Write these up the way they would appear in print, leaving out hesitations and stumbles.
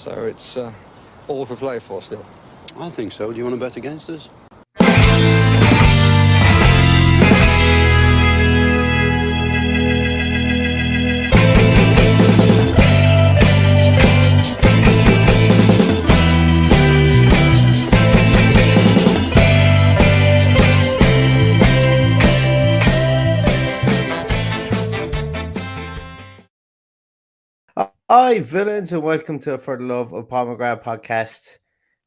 So it's all to play for still. I think so. Do you want to bet against us? Hi, villains, and welcome to For the Love of Paul McGrath podcast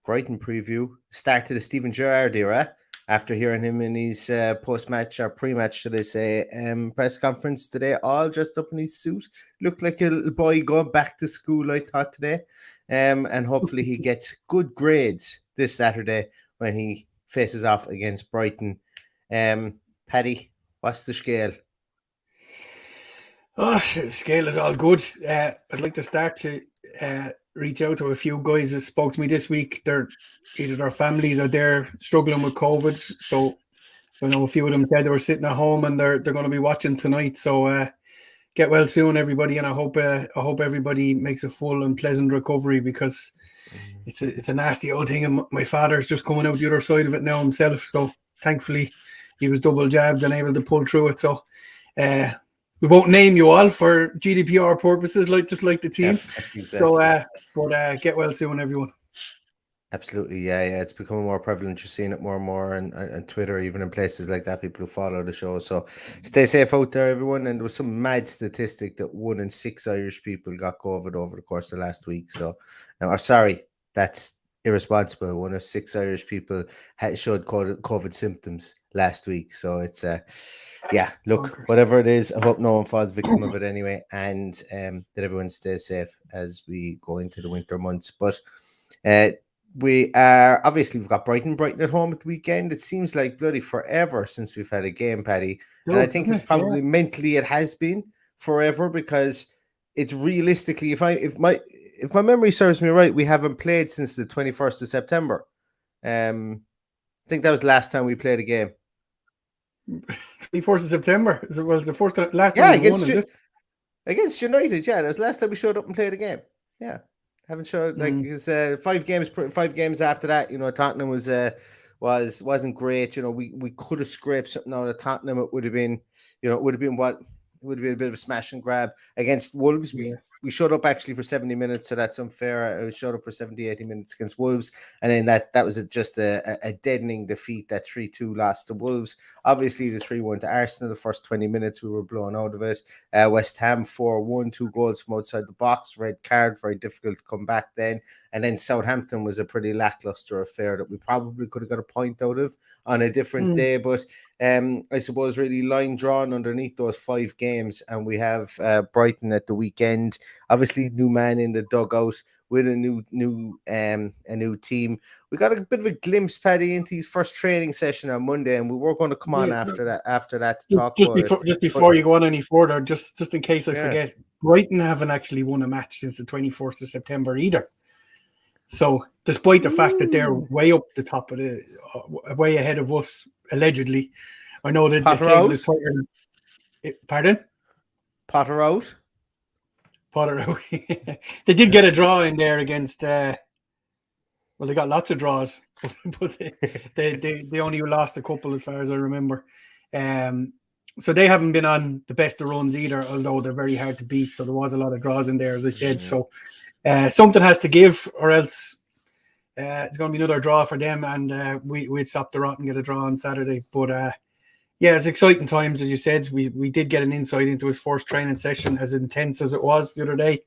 Brighton preview. Start to the Steven Gerrard era after hearing him in his post-match or pre-match, should I say, press conference today, all dressed up in his suit. Looked like a little boy going back to school, I thought, today. And hopefully he gets good grades this Saturday when he faces off against Brighton. Paddy, what's the scale? Oh, the scale is all good. I'd like to start to reach out to a few guys that spoke to me this week. Either their families are there struggling with COVID. So I know a few of them said they were sitting at home and they're going to be watching tonight. So get well soon, everybody, and I hope everybody makes a full and pleasant recovery, because it's a nasty old thing. And my father's just coming out the other side of it now himself. So thankfully he was double jabbed and able to pull through it. So we won't name you all for GDPR purposes, just like the team. Exactly. So, but get well soon, everyone. Absolutely, yeah. It's becoming more prevalent. You're seeing it more and more on Twitter, even in places like that, people who follow the show. So stay safe out there, everyone. And there was some mad statistic that 1 in 6 Irish people got COVID over the course of last week. So, that's irresponsible. 1 of 6 Irish people showed COVID symptoms last week. So it's look, whatever it is, I hope no one falls victim of it anyway, and that everyone stays safe as we go into the winter months. But we've got Brighton at home at the weekend. It seems like bloody forever since we've had a game, Paddy. And I think it's probably mentally it has been forever, because it's realistically, if my memory serves me right, we haven't played since the 21st of September. I think that was the last time we played a game. 24th of September. It was the first last time we won, is it? Against United, yeah. That was the last time we showed up and played a game. Yeah. Haven't showed it's 5 games after that. Tottenham wasn't great. We could have scraped something out of Tottenham. It would have been a bit of a smash and grab. Against Wolves. We showed up actually for 70 minutes, so that's unfair. I showed up for 70, 80 minutes against Wolves, and then that was just a deadening defeat, that 3-2 loss to Wolves. Obviously, the 3-1 to Arsenal, the first 20 minutes, we were blown out of it. West Ham 4-1, 2 goals from outside the box, red card, very difficult to come back then. And then Southampton was a pretty lackluster affair that we probably could have got a point out of on a different day. But I suppose really line drawn underneath those 5 games, and we have Brighton at the weekend. Obviously, new man in the dugout with a new team. We got a bit of a glimpse, Paddy, into his first training session on Monday, and we were going to come on after that to talk about it. Just before you go on any further, just in case I forget, Brighton haven't actually won a match since the 24th of September either. So, despite the fact that they're way up the top of way ahead of us, allegedly, I know that the table is tighter. Pardon? Potter out. They did get a draw in there against. They got lots of draws, but they only lost a couple, as far as I remember. So they haven't been on the best of runs either, although they're very hard to beat. So there was a lot of draws in there, as I said. So something has to give, or else it's going to be another draw for them, and we'd stop the rot and get a draw on Saturday. But it's exciting times, as you said. We did get an insight into his first training session, as intense as it was the other day.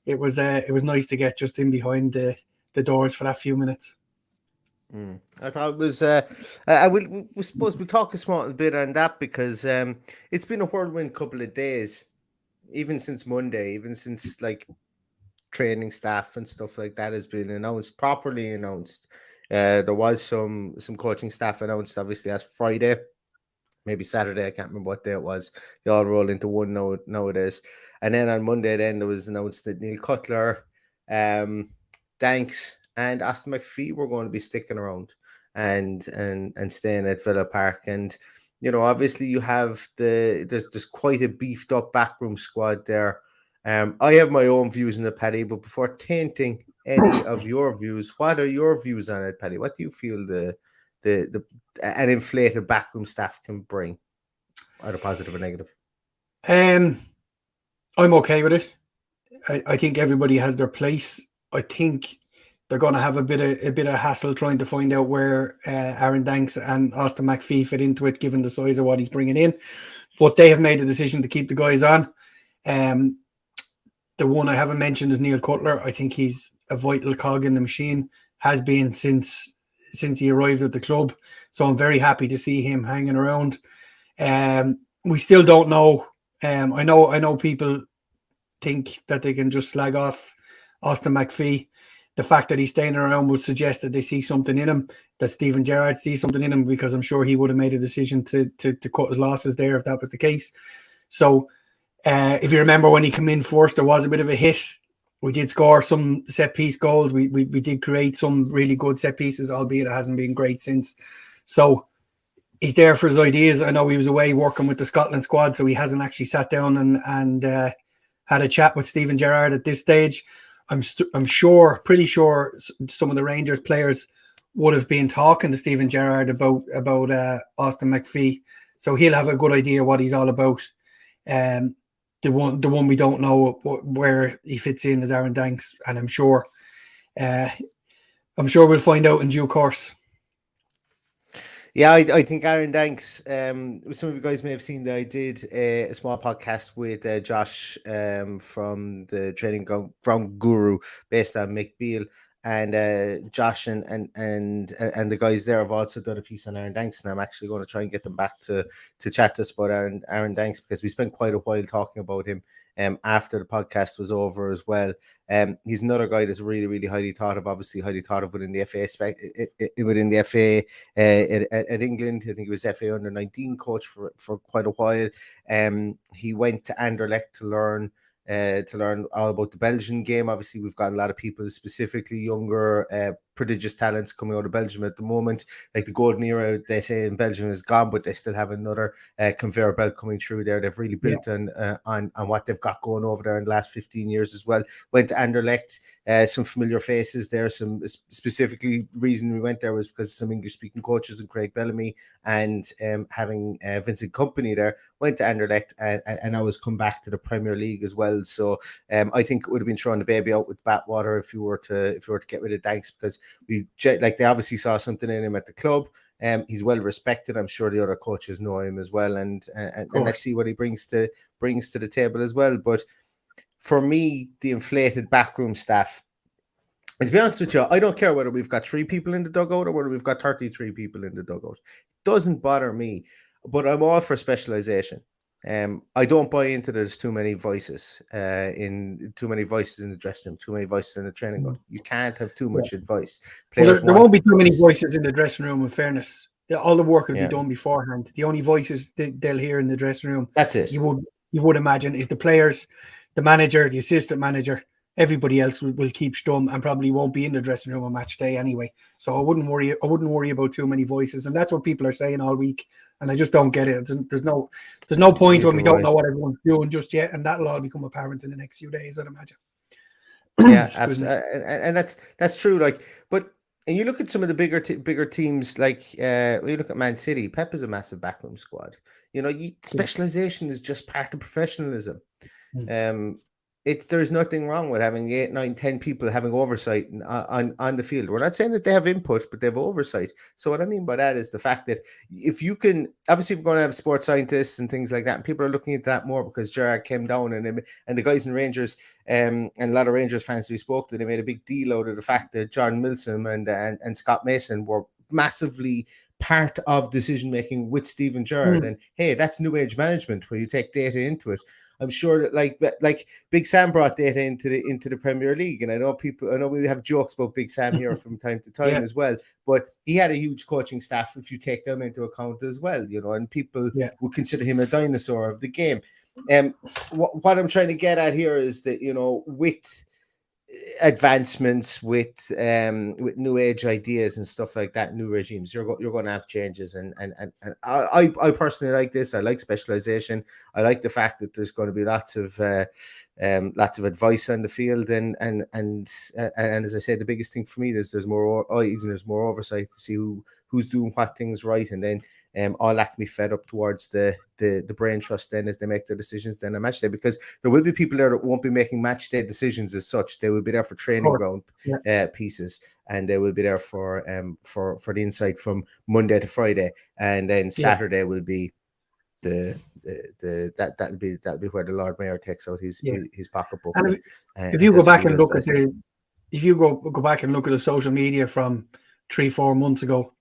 It was nice to get just in behind the doors for that few minutes. I thought it was. We suppose we'll talk a small bit on that, because it's been a whirlwind couple of days, even since Monday, even since like training staff and stuff like that has been properly announced. There was some coaching staff announced, obviously, as Friday. Maybe Saturday, I can't remember what day it was. They all roll into one nowadays. And then on Monday, it was announced that Neil Cutler, Danks, and Aston McPhee were going to be sticking around and staying at Villa Park. And obviously you have there's quite a beefed up backroom squad there. I have my own views on the Paddy, but before tainting any of your views. What are your views on it, Paddy? What do you feel an inflated backroom staff can bring, either positive or negative? I'm okay with it. I think everybody has their place. I think they're going to have a bit of hassle trying to find out where Aaron Danks and Austin McPhee fit into it, given the size of what he's bringing in. But they have made a decision to keep the guys on. The one I haven't mentioned is Neil Cutler. I think he's a vital cog in the machine, has been since he arrived at the club. So I'm very happy to see him hanging around. We still don't know. I know people think that they can just slag off Austin McPhee. The fact that he's staying around would suggest that they see something in him, that Stephen Gerrard sees something in him, because I'm sure he would have made a decision to cut his losses there if that was the case. So if you remember when he came in first, there was a bit of a hit. We did score some set piece goals. We did create some really good set pieces, albeit it hasn't been great since. So he's there for his ideas. I know he was away working with the Scotland squad, so he hasn't actually sat down and had a chat with Stephen Gerrard at this stage. I'm pretty sure some of the Rangers players would have been talking to Stephen Gerrard about Austin McPhee, so he'll have a good idea what he's all about. The one we don't know where he fits in is Aaron Danks, and I'm sure we'll find out in due course. Yeah, I think Aaron Danks, some of you guys may have seen that I did a small podcast with Josh from the Training Ground Guru based on Midfield. And Josh and the guys there have also done a piece on Aaron Danks, and I'm actually going to try and get them back to chat to us about Aaron Danks, because we spent quite a while talking about him after the podcast was over as well. He's another guy that's really, really highly thought of, obviously highly thought of within the FA at England. I think he was FA under 19 coach for quite a while. He went to Anderlecht to learn all about the Belgian game. Obviously, we've got a lot of people, specifically younger, prodigious talents coming out of Belgium at the moment. Like the golden era, they say, in Belgium is gone, but they still have another conveyor belt coming through there. They've really built on what they've got going over there in the last 15 years as well. Went to Anderlecht, some familiar faces there. Some specifically reason we went there was because some English-speaking coaches, and Craig Bellamy and having Vincent Kompany there. Went to Anderlecht and always come back to the Premier League as well. So I think it would have been throwing the baby out with bathwater if you were to get rid of Danks, because they obviously saw something in him at the club. He's well respected. I'm sure the other coaches know him as well, and let's see what he brings to the table as well. But for me, the inflated backroom staff, and to be honest with you, I don't care whether we've got 3 people in the dugout or whether we've got 33 people in the dugout. It doesn't bother me, but I'm all for specialization. I don't buy into there's too many voices in the dressing room, too many voices in the training ground. You can't have too much advice. There won't be too many voices in the dressing room, in fairness. All the work will be done beforehand. The only voices they'll hear in the dressing room, that's it. You would imagine, is the players, the manager, the assistant manager. Everybody else will keep stum and probably won't be in the dressing room on match day anyway. So I wouldn't worry about too many voices, and that's what people are saying all week. And I just don't get it. There's no point when we don't know what everyone's doing just yet, and that'll all become apparent in the next few days, I'd imagine. Yeah, absolutely, and that's true. And you look at some of the bigger teams, like when you look at Man City, Pep is a massive backroom squad. Specialization is just part of professionalism. There's nothing wrong with having 8, 9, 10 people having oversight on the field. We're not saying that they have input, but they have oversight. So what I mean by that is the fact that if you can, obviously we're going to have sports scientists and things like that, and people are looking at that more because Gerrard came down and the guys in Rangers and a lot of Rangers fans we spoke to, they made a big deal out of the fact that Jordan Milsom and Scott Mason were massively part of decision making with Stephen Gerrard. And hey, that's new age management where you take data into it. I'm sure that like Big Sam brought data into the Premier League, and I know we have jokes about Big Sam here from time to time as well, but he had a huge coaching staff if you take them into account as well, and people would consider him a dinosaur of the game. What I'm trying to get at here is that with advancements, with new age ideas and stuff like that, new regimes, you're going to have changes, and I personally like this. I like specialization. I like the fact that there's going to be lots of lots of advice on the field, and as I said, the biggest thing for me is there's more eyes and there's more oversight to see who's doing what things right, and then all that can be fed up towards the brain trust then as they make their decisions then on match day, because there will be people there that won't be making match day decisions as such. They will be there for training ground pieces, and they will be there for the insight from Monday to Friday, and then Saturday will be that'll be where the Lord Mayor takes out his pocketbook. And if you go back and look at go back and look at the social media from 3-4 months ago,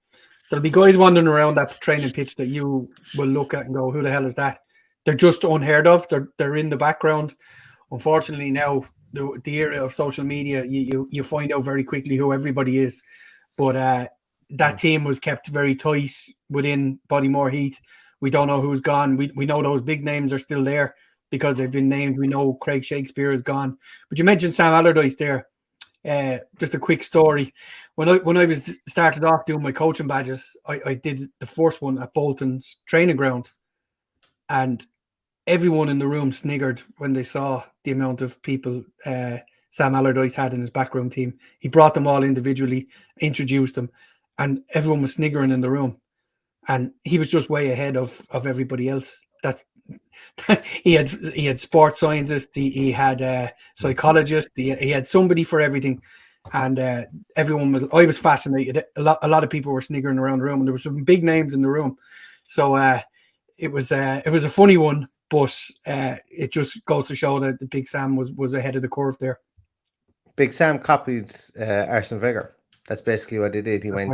there'll be guys wandering around that training pitch that you will look at and go, who the hell is that? They're just unheard of. They're in the background. Unfortunately, now the era of social media, you find out very quickly who everybody is. But that team was kept very tight within Bodymore Heath. We don't know who's gone. We know those big names are still there because they've been named. We know Craig Shakespeare is gone. But you mentioned Sam Allardyce there. Just a quick story. When I was started off doing my coaching badges, I did the first one at Bolton's training ground, and everyone in the room sniggered when they saw the amount of people Sam Allardyce had in his backroom team. He brought them all individually, introduced them, and everyone was sniggering in the room. And he was just way ahead of everybody else. That's he had sports scientists, he had psychologists, he had somebody for everything, and everyone was. I was fascinated. A lot of people were sniggering around the room, and there were some big names in the room. So it was a funny one, but it just goes to show that the Big Sam was ahead of the curve there. Big Sam copied Arsene Wenger. That's basically what he did. He went,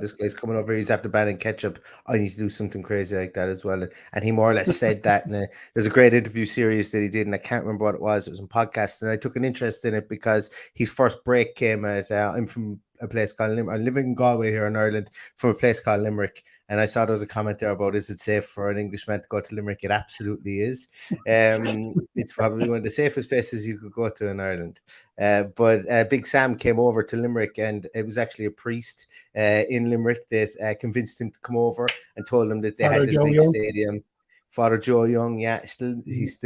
this guy's coming over. He's after banning ketchup. I need to do something crazy like that as well. And he more or less said that. And there's a great interview series that he did, and I can't remember what it was. It was on podcast, and I took an interest in it because his first break came at. I'm from a place called Limerick. I'm living in Galway here in Ireland, from a place called Limerick, and I saw there was a comment there about, is it safe for an Englishman to go to Limerick? It absolutely is. It's probably one of the safest places you could go to in Ireland. But Big Sam came over to Limerick, and it was actually a priest in Limerick that convinced him to come over and told him that they had this big stadium. Father Joe Young, he's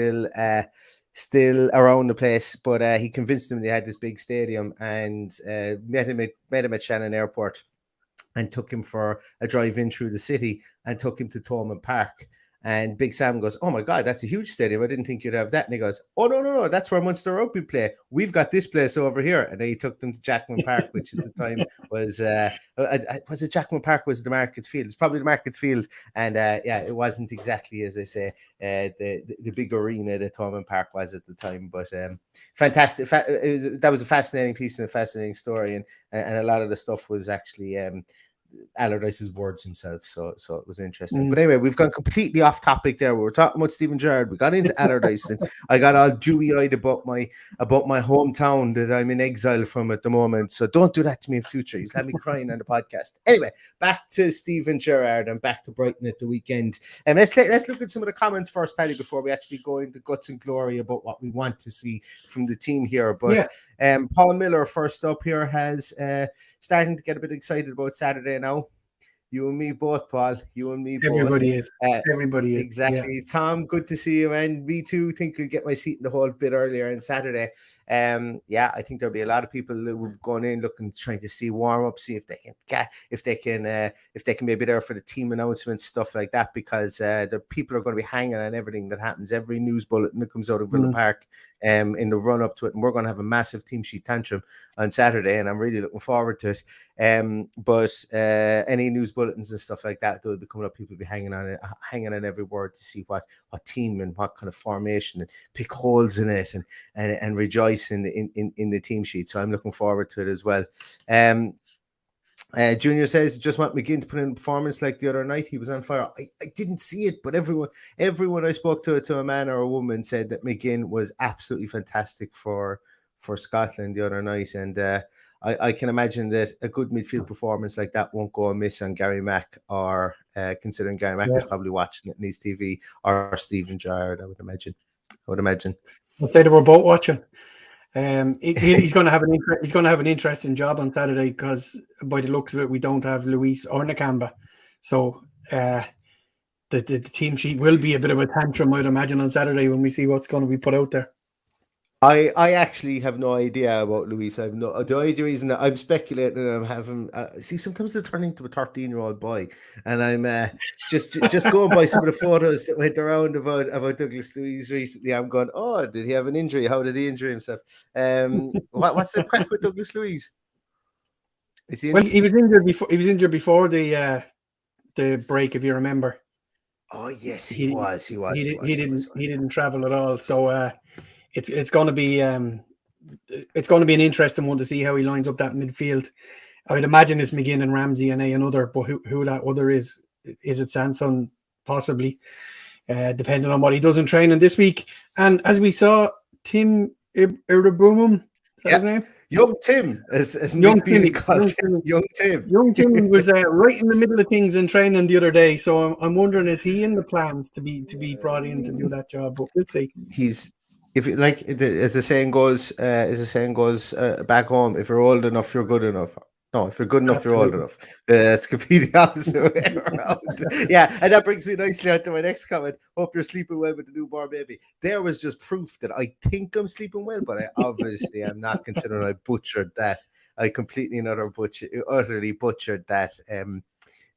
still around the place, but he convinced him they had this big stadium, and met him at Shannon Airport and took him for a drive in through the city and took him to Thomond Park. And Big Sam goes, "Oh my God, that's a huge stadium. I didn't think you'd have that." And he goes, "Oh, no, that's where Munster Rugby play. We've got this place over here." And then he took them to Jackman Park, which at the time was it Jackman Park? Was it the Markets Field? It's probably the Markets Field. And it wasn't exactly, as I say, the big arena that Thomond Park was at the time. But fantastic. That was a fascinating piece and a fascinating story. And a lot of the stuff was actually Allardyce's words himself, so it was interesting. But anyway, we've gone completely off topic there. We were talking about Steven Gerrard. We got into Allardyce, and I got all dewy-eyed about my hometown that I'm in exile from at the moment. So don't do that to me in future. You'll have me crying on the podcast. Anyway, back to Steven Gerrard and back to Brighton at the weekend. And let's look at some of the comments first, Paddy, before we actually go into guts and glory about what we want to see from the team here. But Paul Miller, first up here, has starting to get a bit excited about Saturday now. You and me both, Paul. You and me both. Everybody is. Everybody is. Exactly. Yeah. Tom, good to see you, man. Me too. Think we'll get my seat in the hole a bit earlier on Saturday. I think there'll be a lot of people who will going in looking, trying to see warm up, see if they can maybe there for the team announcements, stuff like that, because the people are going to be hanging on everything that happens, every news bulletin that comes out of Villa Park in the run up to it, and we're going to have a massive team sheet tantrum on Saturday, and I'm really looking forward to it. But any news bulletins and stuff like that will be coming up. People will be hanging on every word to see what team and what kind of formation, and pick holes in it and rejoice in the team sheet. So I'm looking forward to it as well. Junior says, just want McGinn to put in a performance like the other night. He was on fire. I didn't see it, but everyone I spoke to a man or a woman, said that McGinn was absolutely fantastic for Scotland the other night. And I can imagine that a good midfield performance like that won't go amiss on Gary Mack, or considering Gary Mack is probably watching it in his TV, or Steven Gerrard, I would imagine. I'd say they were both watching. He's going to have an interesting job on Saturday, because by the looks of it, we don't have Luis or Nakamba. So the team sheet will be a bit of a tantrum, I'd imagine, on Saturday when we see what's going to be put out there. I actually have no idea about Luis. I've no the only reason that I'm speculating and I'm having see sometimes they're turning to a 13-year-old boy, and I'm just going by some of the photos that went around about Douglas Luis recently. I'm going, oh, did he have an injury? How did he injure himself? What's the crack with Douglas Luis? Is he Well, injured? he was injured before. He was injured before the break, if you remember. Oh yes, he He was. He was. he He did, he was. He didn't was. he didn't travel at all. So it's going to be an interesting one to see how he lines up that midfield. I would imagine it's McGinn and Ramsey and another, but who that other is it Sanson possibly, depending on what he does in training this week. And as we saw, Tim Irabumum, is that Yeah, his name? young Tim, as Young Mick Bealey Tim, called him, young Tim. Young Tim was right in the middle of things in training the other day. So I'm wondering, is he in the plans to be brought in to do that job? But we'll see. He's if you like as the saying goes, back home. If you're old enough, you're good enough. No, if you're good enough, you're old Absolutely. enough. It's completely opposite way around. Yeah, and that brings me nicely on to my next comment. Hope you're sleeping well with the newborn baby. There was just proof that I think I'm sleeping well, but I obviously am not, considering I butchered that. I completely utterly butchered that.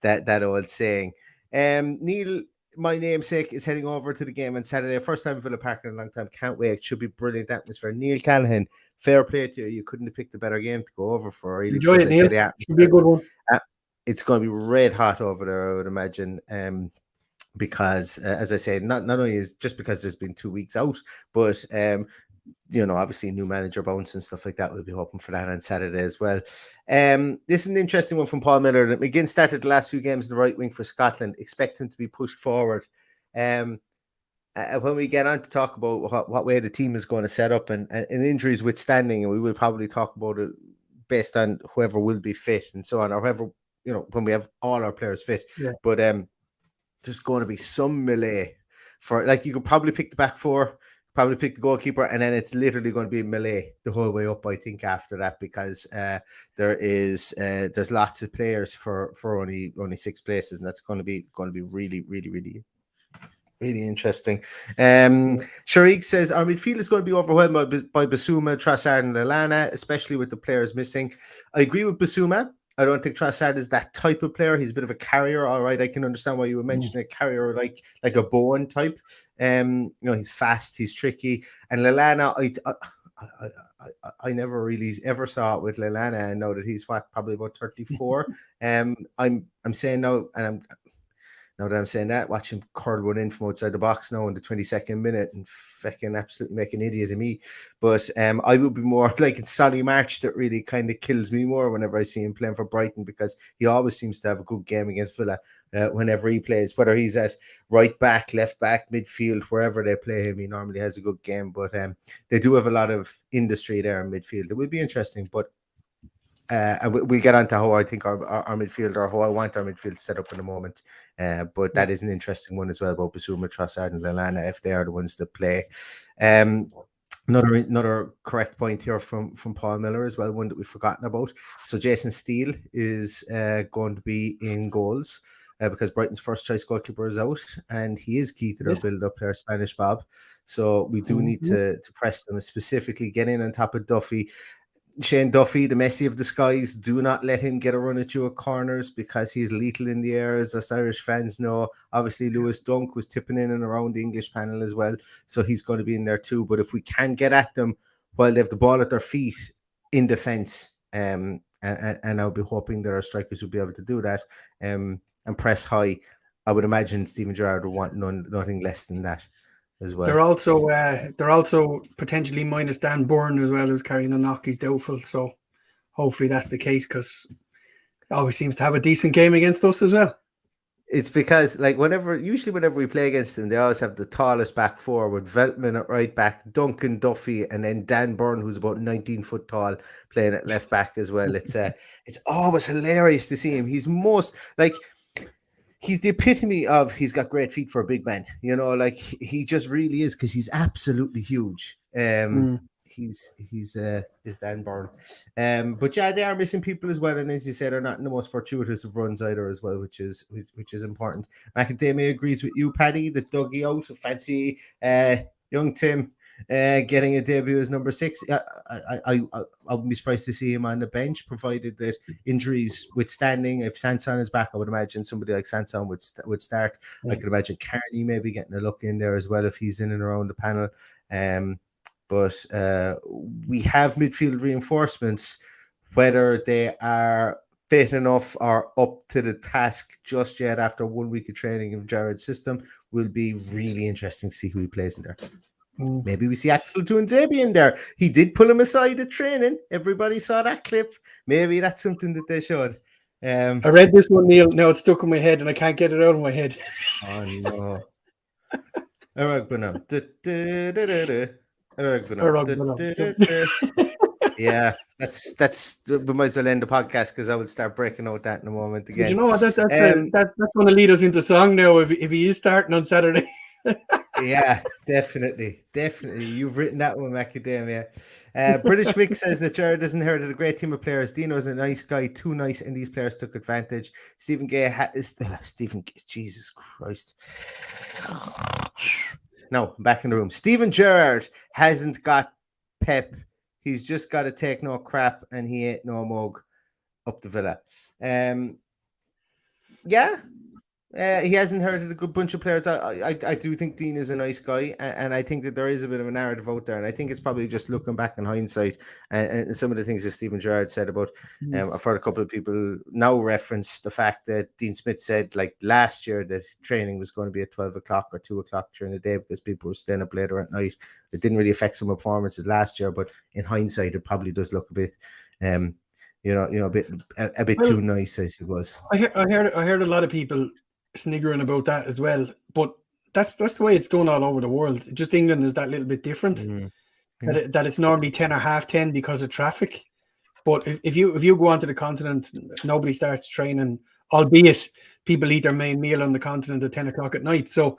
That old saying. Neil, my namesake, is heading over to the game on Saturday. First time in Villa Park in a long time. Can't wait. Should be brilliant atmosphere. Neil Callahan, fair play to you. You couldn't have picked a better game to go over for, really, Enjoy because it, I'd say Neil. the Should be a atmosphere. good one. It's going to be red hot over there, I would imagine. Because as I say, not only is just because there's been 2 weeks out, but obviously new manager bounce and stuff like that. We'll be hoping for that on Saturday as well. This is an interesting one from Paul Miller. That McGinn started the last few games in the right wing for Scotland. Expect him to be pushed forward. When we get on to talk about what way the team is going to set up and injuries withstanding, and we will probably talk about it based on whoever will be fit and so on, or whoever, when we have all our players fit. Yeah. But there's going to be some melee for, like, you could probably pick the back four, probably pick the goalkeeper, and then it's literally going to be melee the whole way up, I think, after that, because there's lots of players for only 6 places, and that's going to be really, really, really, really interesting. Sharik says our midfield is going to be overwhelmed by Basuma, Trossard, and Lallana, especially with the players missing. I agree with Basuma. I don't think Trossard is that type of player. He's a bit of a carrier. All right, I can understand why you would mention a carrier like a Bowen type. He's fast, he's tricky, and Lallana, I never really ever saw it with Lallana, and know that he's probably about 34. I'm saying now, and now that I'm saying that, watch him curl one in from outside the box now in the 22nd minute and fucking absolutely make an idiot of me. But I would be more like it's Solly March that really kind of kills me more whenever I see him playing for Brighton, because he always seems to have a good game against Villa whenever he plays, whether he's at right back, left back, midfield, wherever they play him, he normally has a good game. But they do have a lot of industry there in midfield. It would be interesting, but we'll get on to how I think our midfield, or how I want our midfield set up in a moment. But that is an interesting one as well about Basuma, Trossard, and Lallana, if they are the ones that play. Another correct point here from Paul Miller as well, one that we've forgotten about. So Jason Steele is going to be in goals because Brighton's first choice goalkeeper is out, and he is key to their build up there, Spanish Bob. So we do need to press them, specifically get in on top of Duffy. Shane Duffy, the Messi of the skies, do not let him get a run at you at corners, because he's lethal in the air, as us Irish fans know. Obviously, Lewis Dunk was tipping in and around the English panel as well, so he's going to be in there too. But if we can get at them while they have the ball at their feet in defence, and I'll be hoping that our strikers will be able to do that and press high, I would imagine Stephen Gerrard would want nothing less than that as well. They're also potentially minus Dan Byrne as well, who's carrying a knock. He's doubtful, so hopefully that's the case, because he always seems to have a decent game against us as well. It's because, like, usually whenever we play against them, they always have the tallest back four with Veltman at right back, Duncan, Duffy, and then Dan Byrne, who's about 19 foot tall, playing at left back as well. It's always hilarious to see him. He's the epitome of, he's got great feet for a big man. Like, he just really is, because he's absolutely huge. He's Dan Byrne. But yeah, they are missing people as well, and as you said, they're not in the most fortuitous of runs either as well, which is important. Macadamia agrees with you, Paddy, that Dougie out, fancy young Tim getting a debut as number 6. I wouldn't be surprised to see him on the bench, provided that injuries withstanding. If Sanson is back, I would imagine somebody like Sanson would start. I could imagine Carney maybe getting a look in there as well if he's in and around the panel. But we have midfield reinforcements. Whether they are fit enough or up to the task just yet after 1 week of training in Gerrard's system will be really interesting to see who he plays in there. Maybe we see Axel Tuanzebe in there. He did pull him aside at training. Everybody saw that clip. Maybe that's something that they should. I read this one, Neil. Now it's stuck in my head and I can't get it out of my head. Oh no. Yeah, that's we might as well end the podcast because I will start breaking out that in a moment again. But you know what? That's going to lead us into song now if he is starting on Saturday. Yeah, definitely. You've written that one, Macadamia. British Mick says that Gerrard has inherited a great team of players. Dino's a nice guy, too nice, and these players took advantage. Stephen Gay Jesus Christ. No, back in the room. Stephen Gerrard hasn't got pep. He's just got to take no crap, and he ain't no mug up the Villa. He has inherited a good bunch of players. I do think Dean is a nice guy, and I think that there is a bit of a narrative out there, and I think it's probably just looking back in hindsight and some of the things that Stephen Gerrard said about. I've heard a couple of people now reference the fact that Dean Smith said like last year that training was going to be at 12 o'clock or 2 o'clock during the day because people were staying up later at night. It didn't really affect some performances last year, but in hindsight, it probably does look a bit. A bit too nice, I suppose. I heard a lot of people sniggering about that as well, but that's the way it's done all over the world. Just England is that little bit different. That it's normally 10 or half 10 because of traffic. But if you go onto the continent, nobody starts training, albeit people eat their main meal on the continent at 10 o'clock at night. So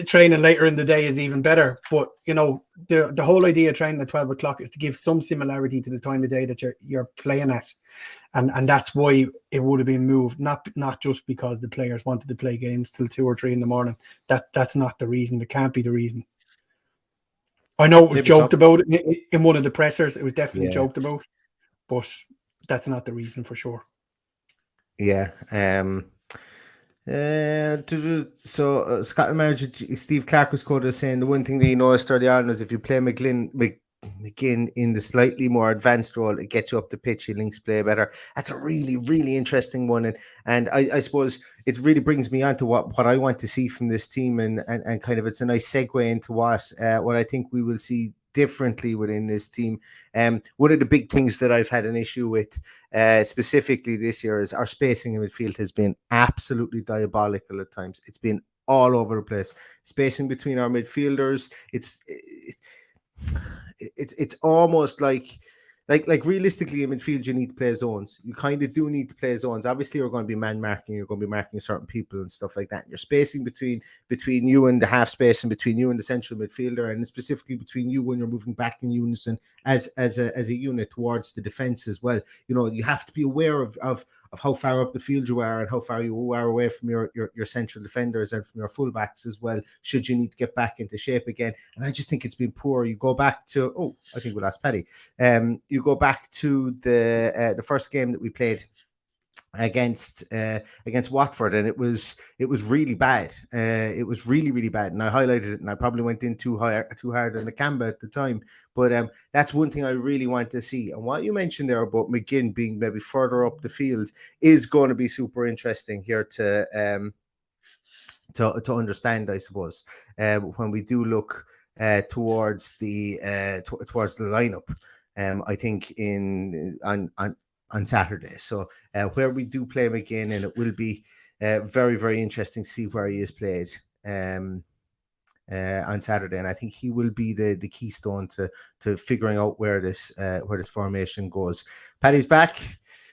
training later in the day is even better. But the whole idea of training at 12 o'clock is to give some similarity to the time of day that you're playing at. And that's why it would have been moved, not just because the players wanted to play games till 2 or 3 in the morning. That's not the reason. It can't be the reason. I know it was joked about in one of the pressers. It was definitely joked about, but that's not the reason for sure. Yeah. So Scotland manager Steve Clark was quoted as saying the one thing that he noticed early on is if you play McGinn in the slightly more advanced role, it gets you up the pitch, it links play better. That's a really, really interesting one. And I suppose it really brings me on to what I want to see from this team and kind of it's a nice segue into what I think we will see differently within this team. One of the big things that I've had an issue with specifically this year is our spacing in midfield has been absolutely diabolical at times. It's been all over the place. Spacing between our midfielders, it's almost like realistically in midfield you need to play zones. You kind of do need to play zones. Obviously you're going to be man marking, you're going to be marking certain people and stuff like that. You're spacing between you and the half space and between you and the central midfielder, and specifically between you when you're moving back in unison as a unit towards the defense as well. You have to be aware of how far up the field you are and how far you are away from your central defenders and from your fullbacks as well, should you need to get back into shape again. And I just think it's been poor. You go back to I think we lost Paddy. You go back to the first game that we played against Watford, and it was really bad. It was really, really bad, and I highlighted it, and I probably went in too hard on the Canva at the time. But that's one thing I really want to see. And what you mentioned there about McGinn being maybe further up the field is going to be super interesting here to understand, I suppose, when we do look towards the lineup. I think on Saturday. So where we do play him again, and it will be very, very interesting to see where he is played on Saturday. And I think he will be the keystone to figuring out where this formation goes. Paddy's back.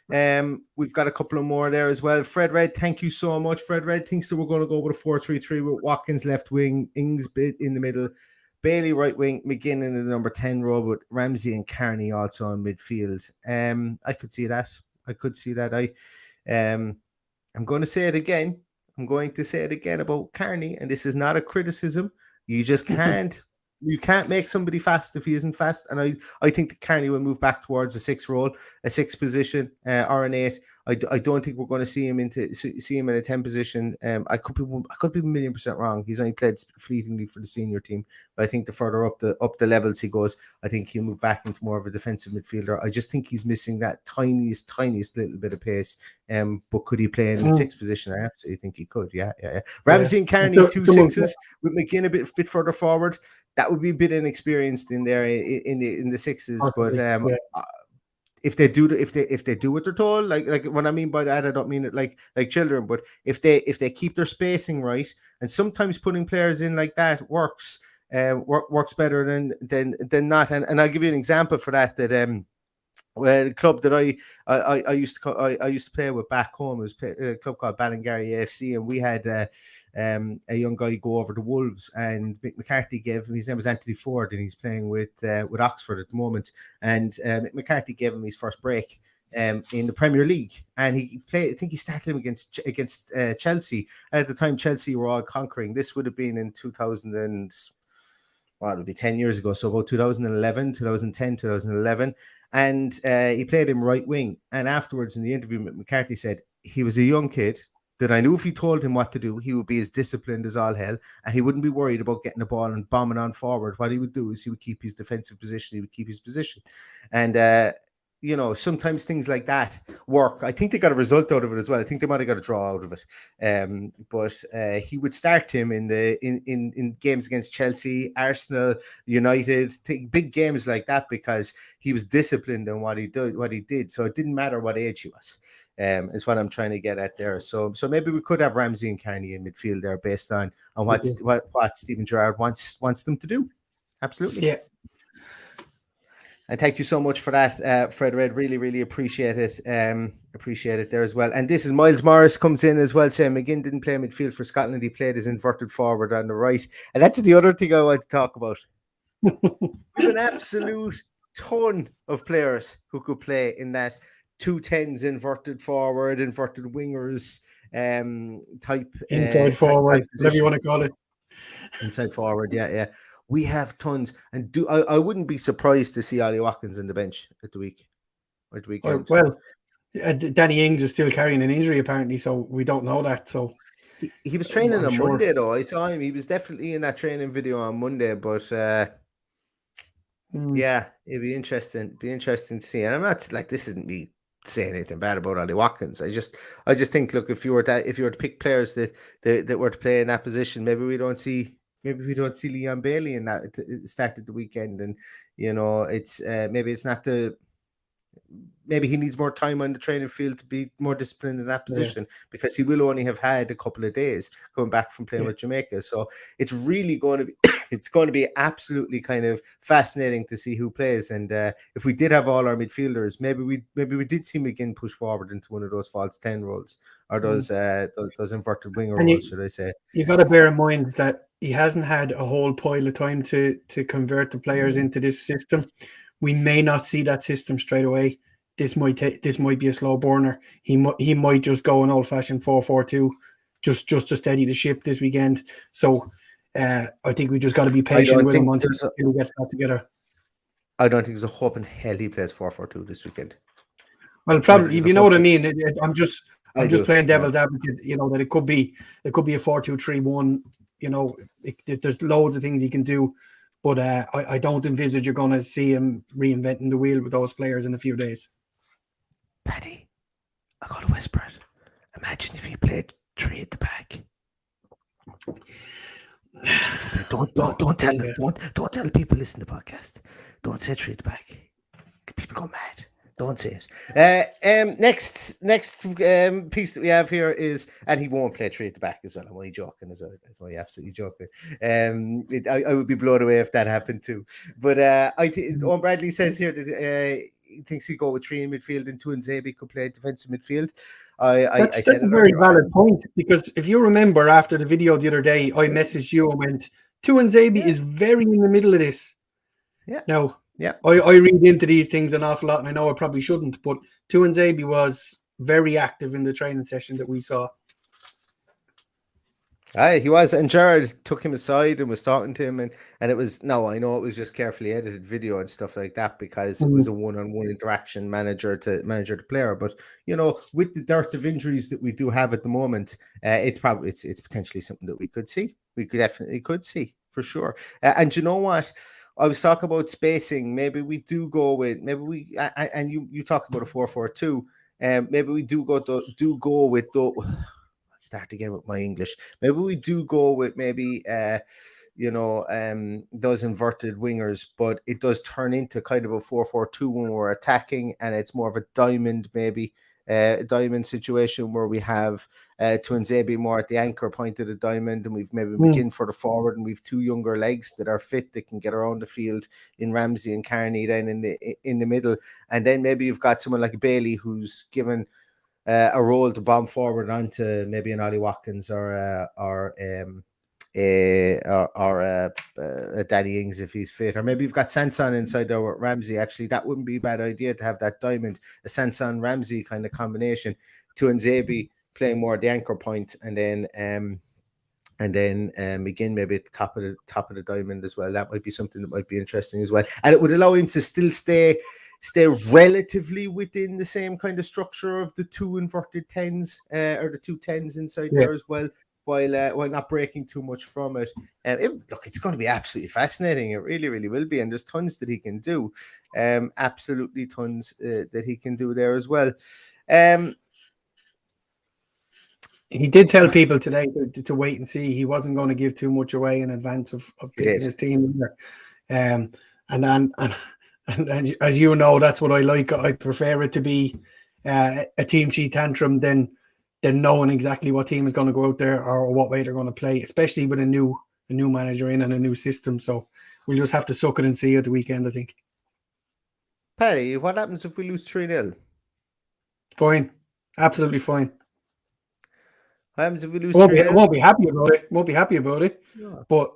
We've got a couple of more there as well. Fred Red, thank you so much. Fred Red thinks that we're going to go with a 4-3-3 with Watkins left wing, Ings in the middle, Bailey right wing, McGinn in the number 10 role with Ramsey and Carney also in midfield. I could see that. I'm going to say it again. I'm going to say it again about Carney, and this is not a criticism. You just can't you can't make somebody fast if he isn't fast. And I think that Carney will move back towards a 6 role, a 6 position, or an 8. I don't think we're going to see him in a 10 position. I could be 1,000,000% wrong. He's only played fleetingly for the senior team, but I think the further up the levels he goes, I think he'll move back into more of a defensive midfielder. I just think he's missing that tiniest little bit of pace. But could he play in the 6th position? I absolutely think he could. Yeah. Ramsey and Carney, 2 6s with McGinn a bit further forward. That would be a bit inexperienced in there in the 6s, but if they do what they're told, like what I mean by that, I don't mean it like children, but if they keep their spacing right, and sometimes putting players in like that works better than not. And I'll give you an example for that. Well, the club that I used to play with back home was a club called Ballingarry AFC, and we had a young guy go over to Wolves, and Mick McCarthy gave him, his name was Anthony Ford, and he's playing with Oxford at the moment, and Mick McCarthy gave him his first break in the Premier League, and he played. I think he started him against Chelsea. And at the time, Chelsea were all conquering. This would have been in 2000 and it would be 10 years ago, so about 2011, 2010, 2011. And he played him right wing. And afterwards in the interview, McCarthy said he was a young kid that I knew if he told him what to do, he would be as disciplined as all hell, and he wouldn't be worried about getting the ball and bombing on forward. What he would do is he would keep his defensive position, he would keep his position. And sometimes things like that work. I think they got a result out of it as well. I think they might have got a draw out of it. But he would start him in games against Chelsea, Arsenal, United, big games like that, because he was disciplined in what he did. So it didn't matter what age he was. Is what I'm trying to get at there. So maybe we could have Ramsey and Carney in midfield there, based on what Steven Gerrard wants them to do. Absolutely. Yeah. And thank you so much for that, Fred Red. Really, really appreciate it. Appreciate it there as well. And this is Miles Morris comes in as well, saying McGinn didn't play midfield for Scotland. He played as inverted forward on the right. And that's the other thing I want to talk about. We have an absolute ton of players who could play in that 2 10s, inverted forward, inverted wingers type. Inside forward, whatever you want to call it. Inside forward, yeah. We have tons, and I wouldn't be surprised to see Ollie Watkins in the bench at the weekend. Well, Danny Ings is still carrying an injury apparently, so we don't know that. So he was training on Monday, though. I saw him; he was definitely in that training video on Monday. But yeah, it'd be interesting. To see. And I'm not like, this isn't me saying anything bad about Ollie Watkins. I just think, look, if you were to pick players that were to play in that position, maybe we don't see Leon Bailey in that started the weekend, and it's maybe he needs more time on the training field to be more disciplined in that position, because he will only have had a couple of days coming back from playing with Jamaica. So it's really going to be absolutely kind of fascinating to see who plays. And if we did have all our midfielders, maybe we did see McGinn push forward into one of those false 10 roles, or those inverted winger roles, should I say. You got to bear in mind that he hasn't had a whole pile of time to convert the players into this system. We may not see that system straight away. This might be a slow burner. He might just go an old-fashioned 4-4-2 just to steady the ship this weekend. So I think we just got to be patient with him until he gets that together. I don't think there's a hope in hell he plays 4-4-2 this weekend. Well, probably, you know what I mean. I'm just playing devil's advocate. That it could be a 4-2-3-1. There's loads of things he can do, but I don't envisage you're going to see him reinventing the wheel with those players in a few days. Paddy, I got to whisper it. Imagine if he played 3 at the back. Don't tell them. Don't tell people listen to the podcast. Don't say 3 at the back. People go mad. Don't say it. Next piece that we have here is, and he won't play 3 at the back as well. I'm only joking as well. That's why absolutely joking. I would be blown away if that happened too. But I think Owen Bradley says here that he thinks he'd go with 3 in midfield and Tuanzebe could play defensive midfield. That's a very valid point, because if you remember after the video the other day, I messaged you and went, Tuanzebe is very in the middle of this. Yeah. Now, yeah, I read into these things an awful lot, and I know I probably shouldn't, but Tuanzebe was very active in the training session that we saw. Aye, he was, and Gerrard took him aside and was talking to him, and it was no, I know it was just carefully edited video and stuff like that because it was a one-on-one interaction, manager to player. But with the dearth of injuries that we do have at the moment, it's probably it's potentially something that we could see. We could definitely see for sure. And you know what? I was talking about spacing. Maybe we do go with and you talked about a 4-4-2. Maybe we do go with the. Start again with my English. Maybe we do go with those inverted wingers, but it does turn into kind of a 4-4-2 when we're attacking, and it's more of a diamond, maybe a diamond situation where we have Tuanzebe more at the anchor point of the diamond, and we've maybe McKinn for the forward, and we've two younger legs that are fit that can get around the field in Ramsey and Carney then in the middle, and then maybe you've got someone like Bailey who's given a role to bomb forward onto maybe an Ollie Watkins or Danny Ings if he's fit, or maybe you've got Sanson inside there with Ramsey. Actually, that wouldn't be a bad idea to have that diamond, a Sanson Ramsey kind of combination. Tuanzebe playing more at the anchor point, and then again maybe at the top of the diamond as well. That might be something that might be interesting as well, and it would allow him to still stay relatively within the same kind of structure of the two inverted tens or the two tens inside there as well, while not breaking too much from it. Look, it's going to be absolutely fascinating. It really, really will be, and there's tons that he can do. Absolutely tons that he can do there as well. He did tell people today to wait and see. He wasn't going to give too much away in advance of picking his team there. And as you know, that's what I like. I prefer it to be a team sheet tantrum than knowing exactly what team is going to go out there or what way they're going to play, especially with a new manager in and a new system. So we'll just have to suck it and see at the weekend, I think. Paddy, what happens if we lose 3-0? Fine. Absolutely fine. What happens if we lose 3-0? I won't be happy about it. Yeah. But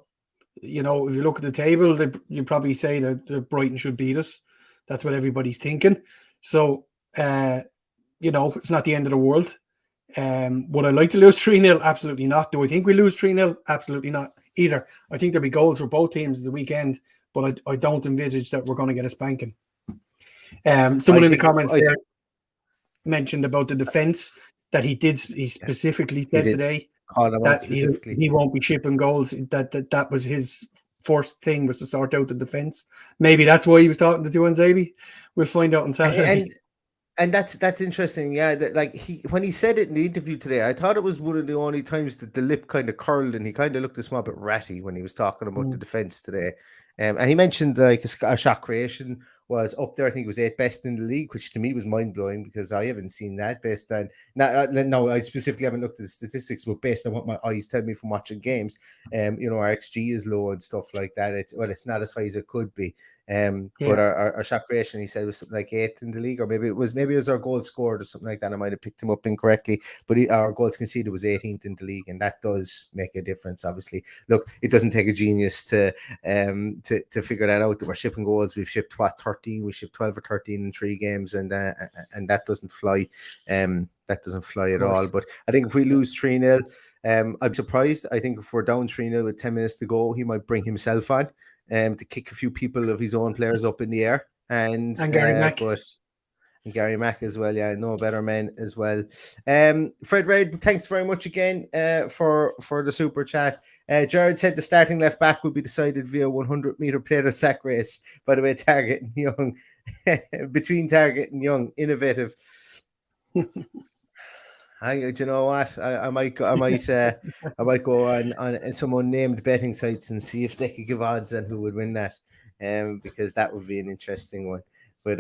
if you look at the table, you probably say that Brighton should beat us. That's what everybody's thinking. So, it's not the end of the world. Would I like to lose 3-0? Absolutely not. Do I think we lose 3-0? Absolutely not either. I think there'll be goals for both teams at the weekend, but I don't envisage that we're going to get a spanking. Someone in the comments there mentioned about the defence that he specifically said today. That he won't be shipping goals. That was his first thing, was to sort out the defence. Maybe that's why he was talking to Tuanzebe. We'll find out on Saturday. And that's interesting. Yeah, when he said it in the interview today, I thought it was one of the only times that the lip kind of curled and he kind of looked a small bit ratty when he was talking about the defence today. And he mentioned a shot creation was up there. I think it was 8th best in the league, which to me was mind blowing because I haven't seen that based on. No, I specifically haven't looked at the statistics, but based on what my eyes tell me from watching games, our XG is low and stuff like that. It's not as high as it could be. But our shot creation, he said, was something like 8th in the league, or maybe it was our goal scored or something like that. I might have picked him up incorrectly, but our goals conceded was 18th in the league, and that does make a difference. Obviously, look, it doesn't take a genius to figure that out. That we're shipping goals. We've shipped 13. We shipped 12 or 13 in 3 games, and that doesn't fly. That doesn't fly at all. But I think if we lose 3-0, I'm surprised. I think if we're down 3-0 with 10 minutes to go, he might bring himself on to kick a few people of his own players up in the air, and Gary Mack. And Gary Mack as well, no better men as well. Fred Reid, thanks very much again for the super chat. Gerrard said the starting left back would be decided via 100-meter plate or sack race. By the way, Target and Young, between Target and Young, innovative. Do you know what? I might go on some unnamed betting sites and see if they could give odds on who would win that, because that would be an interesting one. But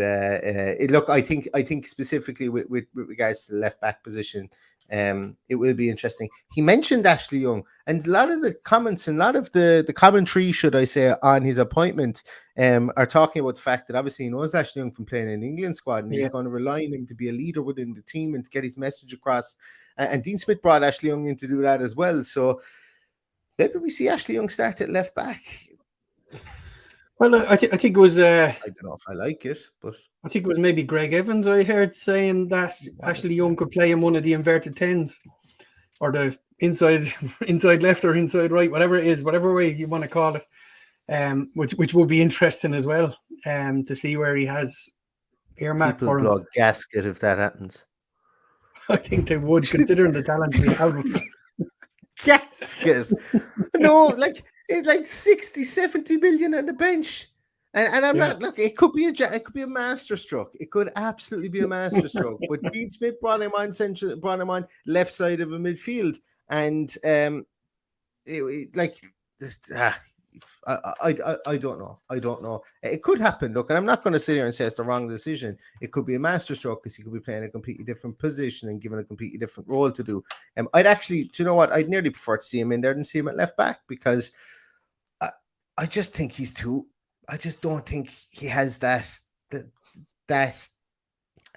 look, I think specifically with regards to the left back position, it will be interesting. He mentioned Ashley Young, and a lot of the comments and a lot of the commentary, should I say, on his appointment are talking about the fact that obviously he knows Ashley Young from playing in the England squad, and he's going to rely on him to be a leader within the team and to get his message across. And Dean Smith brought Ashley Young in to do that as well. So maybe we see Ashley Young start at left back. Well, I think it was. I don't know if I like it, but I think it was maybe Greg Evans I heard saying that Ashley Young could play in one of the inverted tens, or the inside left or inside right, whatever it is, whatever way you want to call it, which will be interesting as well, to see where he has earmarked People for him. blow a gasket if that happens. I think they would, considering the talent we have. Gasket. No, like it's like 60, 70 million on the bench. And I'm not, look, it could be a masterstroke. It could absolutely be a masterstroke. But Dean Smith brought him on left side of a midfield. And I don't know. I don't know. It could happen. Look, and I'm not going to sit here and say it's the wrong decision. It could be a masterstroke because he could be playing a completely different position and given a completely different role to do. I'd actually, do you know what? I'd nearly prefer to see him in there than see him at left back because I just think he's too. I just don't think he has that. I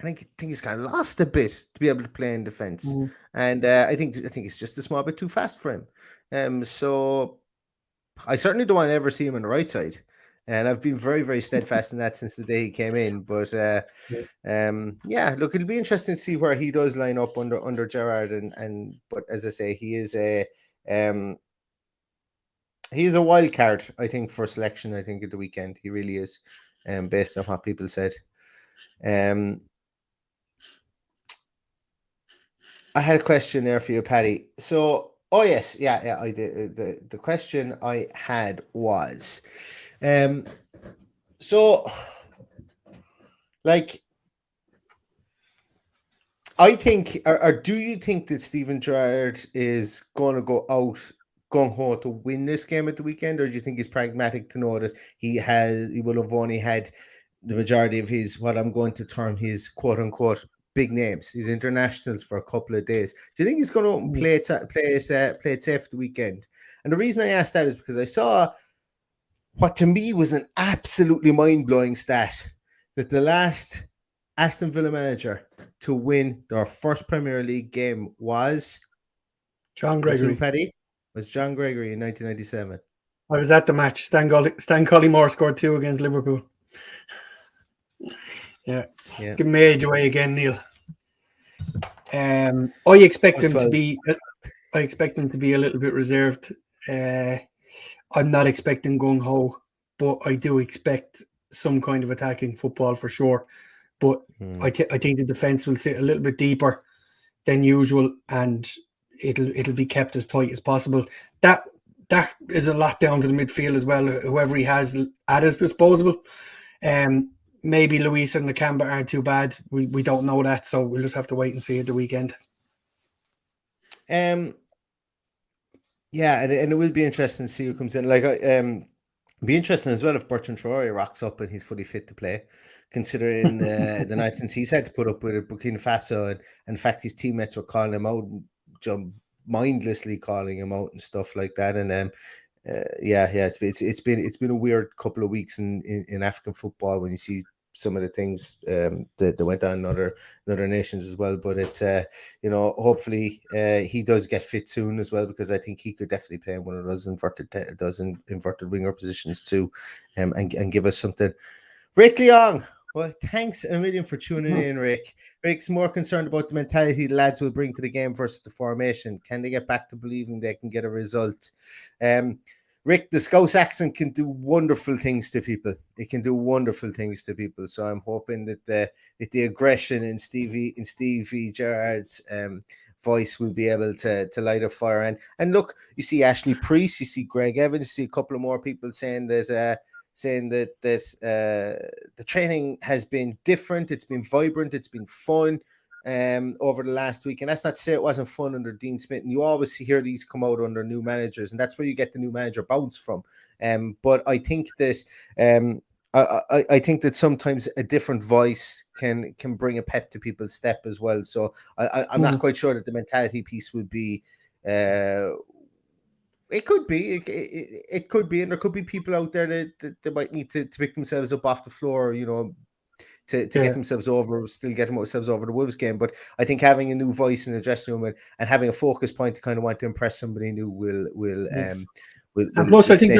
think he's kind of lost a bit to be able to play in defense, and I think it's just a small bit too fast for him. So I certainly don't want to ever see him on the right side, and I've been very, very steadfast in that since the day he came in. But look, it'll be interesting to see where he does line up under Gerrard, but as I say, he is a wild card, I think, for selection. I think at the weekend he really is, based on what people said. I had a question there for you, Paddy. So, I did. The question I had was, I think, or do you think that Steven Gerrard is going to go out gung-ho to win this game at the weekend, or do you think he's pragmatic to know that he will have only had the majority of his, what I'm going to term his quote-unquote big names, his internationals, for a couple of days? Do you think he's going to play it safe the weekend? And the reason I asked that is because I saw what to me was an absolutely mind-blowing stat, that the last Aston Villa manager to win their first Premier League game was John Gregory. Was John Gregory in 1997. I was at the match. Stan Collymore scored 2 against Liverpool. Yeah. Give me age away again, Neil. I expect him to be a little bit reserved. I'm not expecting gung ho, but I do expect some kind of attacking football for sure. But I think the defense will sit a little bit deeper than usual, and it'll be kept as tight as possible. That is a lot down to the midfield as well, whoever he has at his disposal. Maybe Luis and Nakamba aren't too bad. We don't know that, so we'll just have to wait and see at the weekend. And it will be interesting to see who comes in. Be interesting as well if Bertrand Traore rocks up and he's fully fit to play, considering the night since he's had to put up with it, Burkina Faso, and in fact his teammates were calling him out, mindlessly calling him out and stuff like that. And it's been a weird couple of weeks in African football when you see some of the things that went on in other nations as well. But it's hopefully he does get fit soon as well, because I think he could definitely play in one of those inverted winger positions too, and give us something. Rick Leong, well, thanks a million for tuning in, Rick. Rick's more concerned about the mentality the lads will bring to the game versus the formation. Can they get back to believing they can get a result? Rick, the Scouse accent can do wonderful things to people. It can do wonderful things to people. So I'm hoping that the aggression in Stevie Gerrard's voice will be able to light a fire. And look, you see Ashley Priest, you see Greg Evans, you see a couple of more people saying that the training has been different, it's been vibrant, it's been fun over the last week. And that's not to say it wasn't fun under Dean Smith, and you always hear these come out under new managers, and that's where you get the new manager bounce from. But I think that I think that sometimes a different voice can bring a pep to people's step as well. So I'm not quite sure that the mentality piece would be it could be, and there could be people out there that might need to pick themselves up off the floor, to get themselves over the Wolves game. But I think having a new voice in the dressing room and having a focus point to kind of want to impress somebody new will plus I think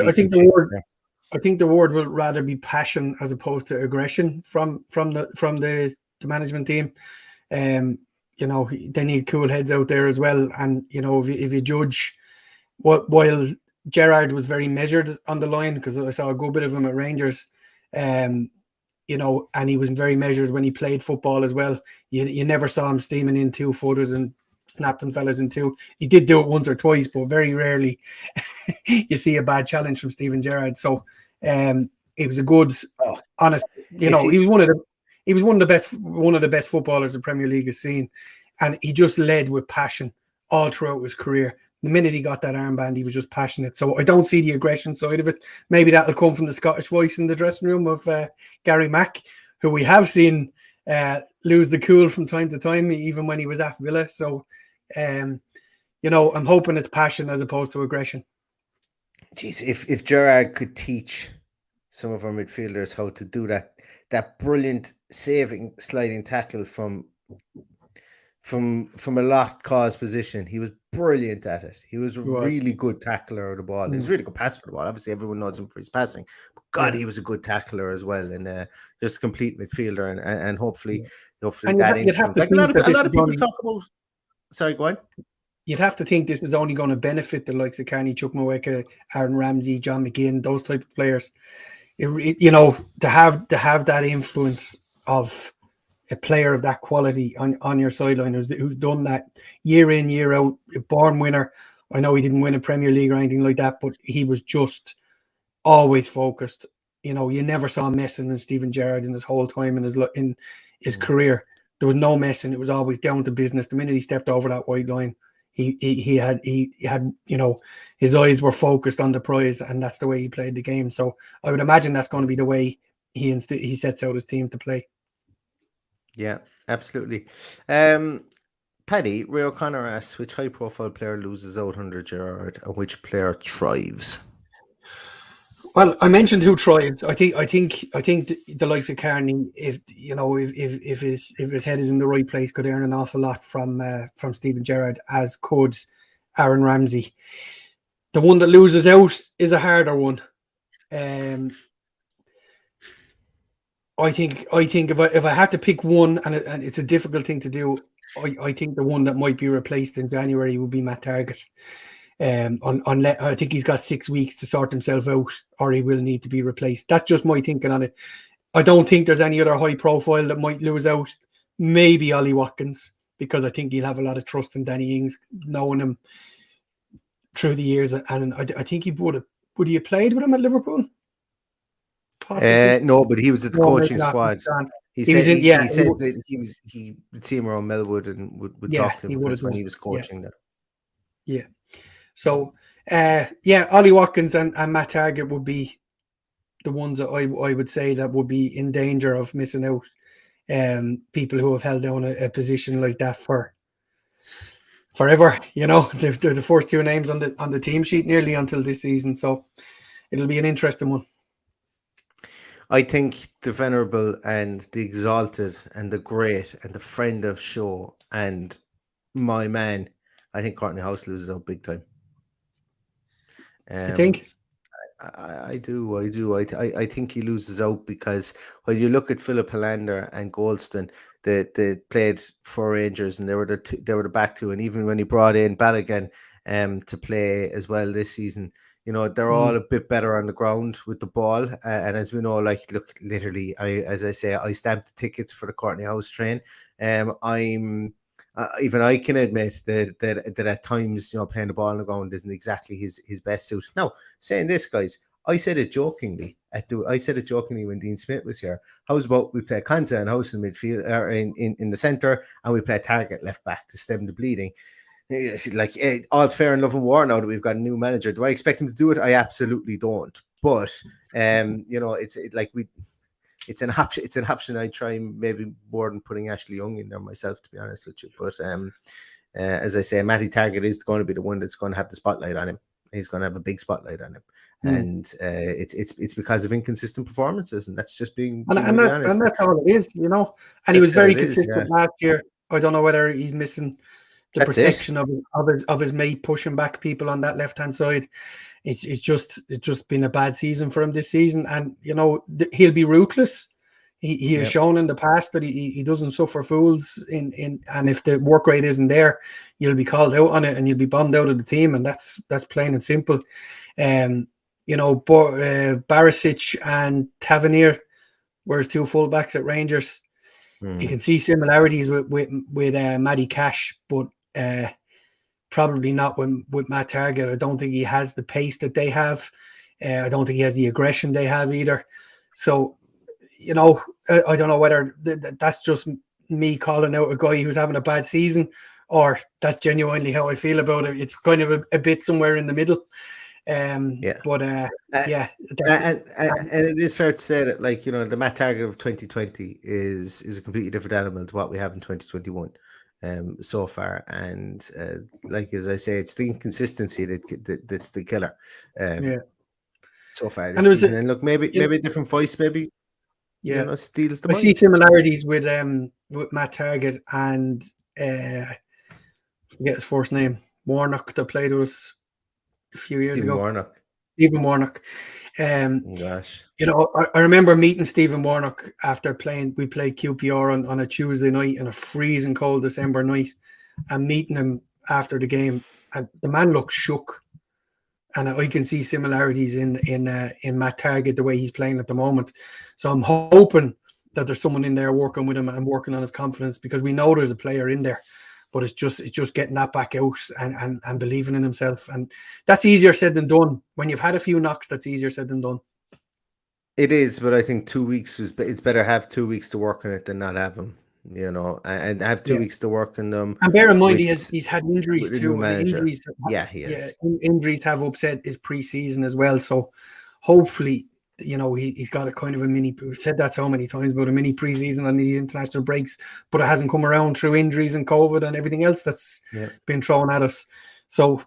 the word will rather be passion as opposed to aggression from the management team. they need cool heads out there as well. And if you judge while Gerrard was very measured on the line, because I saw a good bit of him at Rangers, and he was very measured when he played football as well. You never saw him steaming in 2-footed and snapping fellas in two. He did do it once or twice, but very rarely you see a bad challenge from Steven Gerrard. So it was a good, honest. He was one of the best footballers the Premier League has seen, and he just led with passion all throughout his career. The minute he got that armband, he was just passionate. So I don't see the aggression side of it. Maybe that'll come from the Scottish voice in the dressing room of Gary Mack, who we have seen lose the cool from time to time, even when he was at Villa. So, I'm hoping it's passion as opposed to aggression. Jeez, if Gerrard could teach some of our midfielders how to do that brilliant saving sliding tackle from a lost cause position. He was brilliant at it. He was a really good tackler of the ball. He was a really good passer of the ball. Obviously, everyone knows him for his passing. But God, he was a good tackler as well, and just a complete midfielder. And hopefully that instinct. Like a lot of people talk about. Sorry, go on. You'd have to think this is only going to benefit the likes of Carney, Chuck Mweka, Aaron Ramsey, John McGinn, those type of players. To have that influence of a player of that quality on your sideline who's done that year in, year out, a born winner. I know he didn't win a Premier League or anything like that, but he was just always focused. You never saw messing in Steven Gerrard in his whole time in his career. There was no messing. It was always down to business. The minute he stepped over that wide line, he had his eyes were focused on the prize, and that's the way he played the game. So I would imagine that's going to be the way he sets out his team to play. Yeah, absolutely. Paddy, Ray O'Connor asks, which high-profile player loses out under Gerrard and which player thrives? Well, I mentioned who thrives. I think the likes of Carney, if his head is in the right place, could earn an awful lot from Steven Gerrard, as could Aaron Ramsey. The one that loses out is a harder one. I think if I had to pick one, and it's a difficult thing to do, I think the one that might be replaced in January would be Matt Targett. Unless I think he's got 6 weeks to sort himself out, or he will need to be replaced. That's just my thinking on it. I don't think there's any other high profile that might lose out. Maybe Ollie Watkins, because I think he'll have a lot of trust in Danny Ings, knowing him through the years, and I think he would he have played with him at Liverpool? No, but he was at the coaching squad. He said that he would see him around Melwood and would talk to him when he was coaching there. Yeah. So Ollie Watkins and Matt Targett would be the ones that I would say that would be in danger of missing out. People who have held down a position like that for forever. They're the first two names on the team sheet nearly until this season. So it'll be an interesting one. I think the venerable and the exalted and the great and the friend of show and my man, I think Courtney House loses out big time. I think? I do. I think he loses out because when you look at Philip Hollander and Goldston, they played for Rangers and they were the back two, and even when he brought in Balogun to play as well this season, they're all a bit better on the ground with the ball. And as we know, look, literally, I stamped the tickets for the Courtney House train. Even I can admit that at times, playing the ball on the ground isn't exactly his best suit. Now, saying this, guys, I said it jokingly when Dean Smith was here. How's about we play Kanza and House in midfield, or in the centre, and we play Target left back to stem the bleeding? Like, all's fair in love and war now that we've got a new manager. Do I expect him to do it? I absolutely don't. But it's an option. I try maybe more than putting Ashley Young in there myself, to be honest with you. But as I say, Matty Targett is going to be the one that's going to have the spotlight on him. He's going to have a big spotlight on him, and it's because of inconsistent performances, and that's just being honest. And that's all it is, And he was very consistent last year. I don't know whether he's missing the protection of his mate pushing back people on that left hand side. It's just been a bad season for him this season, and he'll be ruthless. He has shown in the past that he doesn't suffer fools and if the work rate isn't there, you'll be called out on it and you'll be bombed out of the team, and that's plain and simple. Barisic and Tavernier were his two fullbacks at Rangers. You can see similarities with Matty Cash, but probably not with Matt Targett. I don't think he has the pace that they have. I don't think he has the aggression they have either. So, I don't know whether that's just me calling out a guy who's having a bad season, or that's genuinely how I feel about it. It's kind of a bit somewhere in the middle. And it is fair to say that, the Matt Target of 2020 is a completely different animal to what we have in 2021 so far. And as I say, it's the inconsistency that's the killer so far this season. And look, maybe a different voice, maybe steals the mind. I see similarities with Matt Target and I forget his first name, Warnock, that played with us a few years ago. Stephen Warnock. Gosh. I remember meeting Stephen Warnock after we played QPR on a Tuesday night in a freezing cold December night, and meeting him after the game, and the man looked shook. And I can see similarities in Matt Target, the way he's playing at the moment. So I'm hoping that there's someone in there working with him and working on his confidence, because we know there's a player in there. But it's just getting that back out and believing in himself. And that's easier said than done. When you've had a few knocks, that's easier said than done. It is, but I think 2 weeks it's better have 2 weeks to work on it than not have them, and have 2 weeks to work on them. And bear in mind, he's had injuries too. Injuries, injuries have upset his pre-season as well. So hopefully, he's got a kind of a mini. We've said that so many times about a mini pre-season and these international breaks, but it hasn't come around through injuries and COVID and everything else that's been thrown at us. So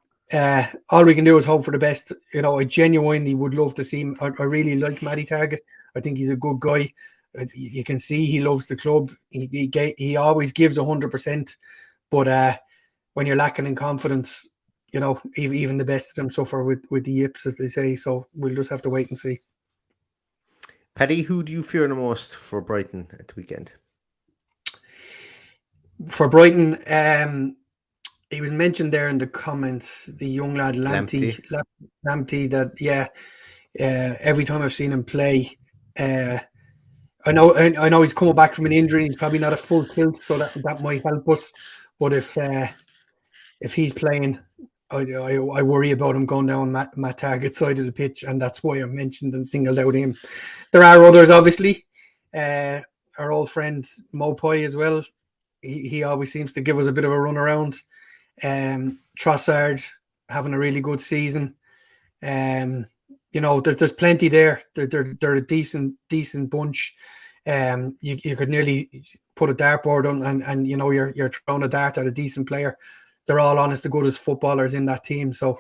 all we can do is hope for the best. I genuinely would love to see him. I really like Matty Target. I think he's a good guy. You can see he loves the club. He always gives 100%. But when you're lacking in confidence, even the best of them suffer with the yips, as they say. So we'll just have to wait and see. Paddy, who do you fear the most for Brighton at the weekend? For Brighton, he was mentioned there in the comments, the young lad Lamptey, that every time I've seen him play, I know he's coming back from an injury. He's probably not a full tilt, so that might help us. But if he's playing, I worry about him going down Matt Target side of the pitch, and that's why I mentioned and singled out him. There are others, obviously. Our old friend Mopai as well. He always seems to give us a bit of a run around. Trossard having a really good season. There's plenty there. They're a decent bunch. You could nearly put a dartboard on and you're throwing a dart at a decent player. They're all honest to goodness footballers in that team, so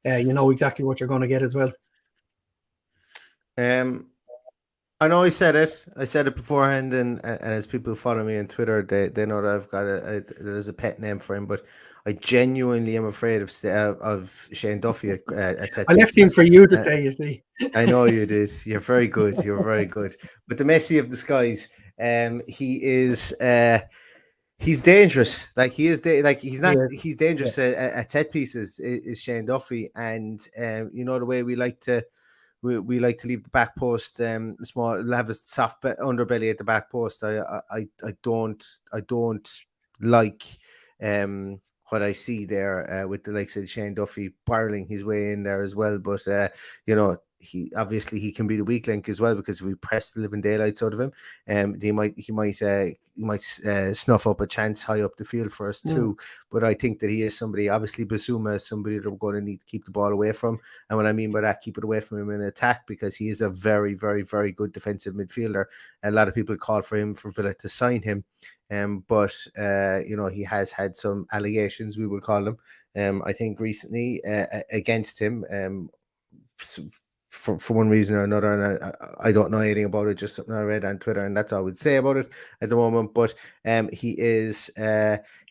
you know exactly what you're going to get as well. I know I said it beforehand, and as people follow me on Twitter, they know that I've got there's a pet name for him, but I genuinely am afraid of Shane Duffy at set I left him for you to say, you see. I know you did. You're very good. You're very good. But the Messi of the skies, he is. He's dangerous. He's dangerous at set pieces. Is Shane Duffy, and the way we like to leave the back post small, have a soft underbelly at the back post. I don't like what I see there with the likes of Shane Duffy barreling his way in there as well. But he can be the weak link as well, because we press the living daylights out of him. He might snuff up a chance high up the field for us too. But I think that he is somebody. Obviously, Basuma is somebody that we're going to need to keep the ball away from. And what I mean by that, keep it away from him in attack, because he is a very, very, very good defensive midfielder. A lot of people call for Villa to sign him. But he has had some allegations, we will call them, I think recently against him. for one reason or another, and I don't know anything about it, just something I read on Twitter, and that's all I would say about it at the moment. But he's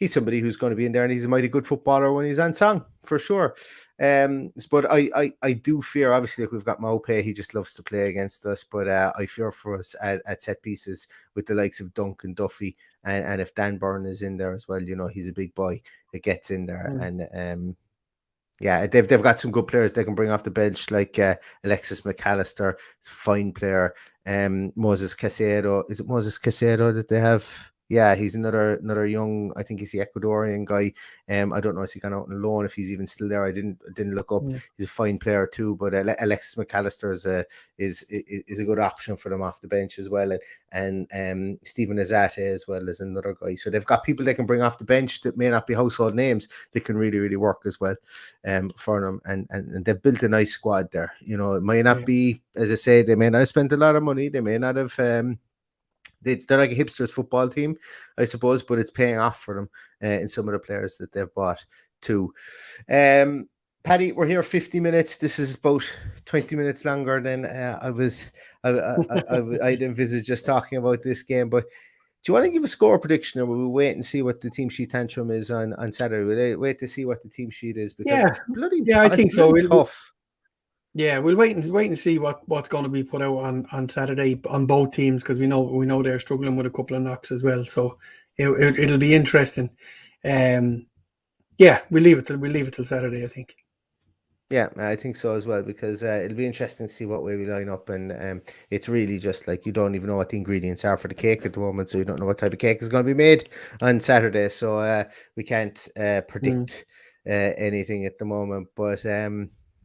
somebody who's going to be in there, and he's a mighty good footballer when he's on song, for sure. But I do fear, obviously, if we've got Maupay, he just loves to play against us, but I fear for us at set pieces with the likes of Dunk and Duffy, and if Dan Byrne is in there as well, he's a big boy that gets in there. And yeah, they've got some good players they can bring off the bench, like Alexis McAllister, fine player. Moses Caicedo, is it Moses Caicedo that they have? Yeah, he's another young, I think he's the Ecuadorian guy. I don't know if he's gone out on loan, if he's even still there. I didn't look up. He's a fine player too, but Alexis McAllister is a good option for them off the bench as well. And Stephen Azate as well as another guy. So they've got people they can bring off the bench that may not be household names that can really, really work as well for them. And they've built a nice squad there. It might not be, as I say, they may not have spent a lot of money. They may not have they're like a hipsters football team, I suppose, but it's paying off for them in some of the players that they've bought too. Paddy, we're here 50 minutes. This is about 20 minutes longer than I'd envisaged just talking about this game. But do you want to give a score prediction, or will we wait and see what the team sheet tantrum is on Saturday? Will wait to see what the team sheet is? Because I think so. Tough. Yeah, we'll wait and see what's going to be put out on Saturday on both teams, because we know they're struggling with a couple of knocks as well. So it'll be interesting. Yeah, we'll leave it till Saturday, I think. Yeah, I think so as well, because it'll be interesting to see what way we line up, and it's really just like you don't even know what the ingredients are for the cake at the moment, so you don't know what type of cake is going to be made on Saturday. So we can't predict anything at the moment, but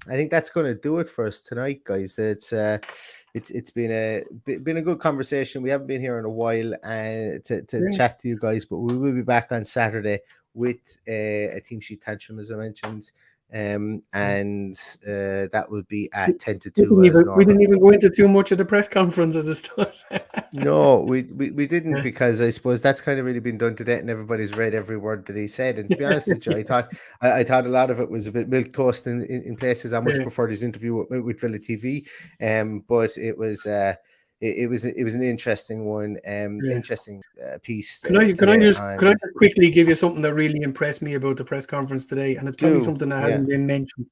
I think that's going to do it for us tonight, guys. It's been a good conversation. We haven't been here in a while to chat to you guys, but we will be back on Saturday with a team sheet tantrum, as I mentioned. And that will be at 10 to 2. We didn't even go into too much of the press conference as it starts. No, we didn't, because I suppose that's kind of really been done to death, and everybody's read every word that he said. And to be honest with you, I thought a lot of it was a bit milquetoast in places. I much preferred his interview with Villa TV, but it was an interesting one, interesting piece. Can I just quickly give you something that really impressed me about the press conference today, and it's probably something that hasn't been mentioned.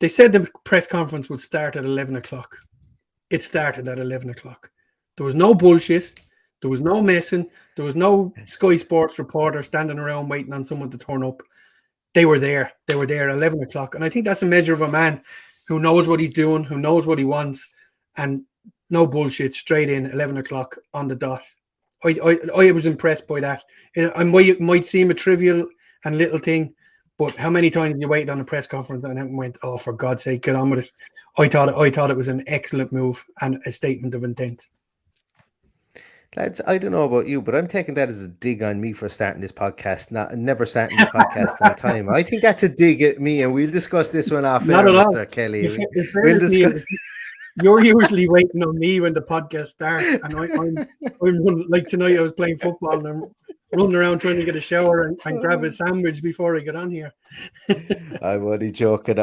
They said the press conference would start at 11 o'clock. It started at 11 o'clock. There was no bullshit. There was no messing. There was no Sky Sports reporter standing around waiting on someone to turn up. They were there. They were there at 11 o'clock. And I think that's a measure of a man who knows what he's doing, who knows what he wants, and no bullshit, straight in, 11 o'clock on the dot. I was impressed by that. It might seem a trivial and little thing, but how many times you waited on a press conference and then went, oh, for God's sake, get on with it. I thought it was an excellent move and a statement of intent. Lads, I don't know about you, but I'm taking that as a dig on me for starting this podcast, never starting this podcast on time. I think that's a dig at me, and we'll discuss this one off air, Mr. Kelly. We'll discuss. You're usually waiting on me when the podcast starts, and I'm like tonight. I was playing football and I'm running around trying to get a shower and grab a sandwich before I get on here. I'm only joking.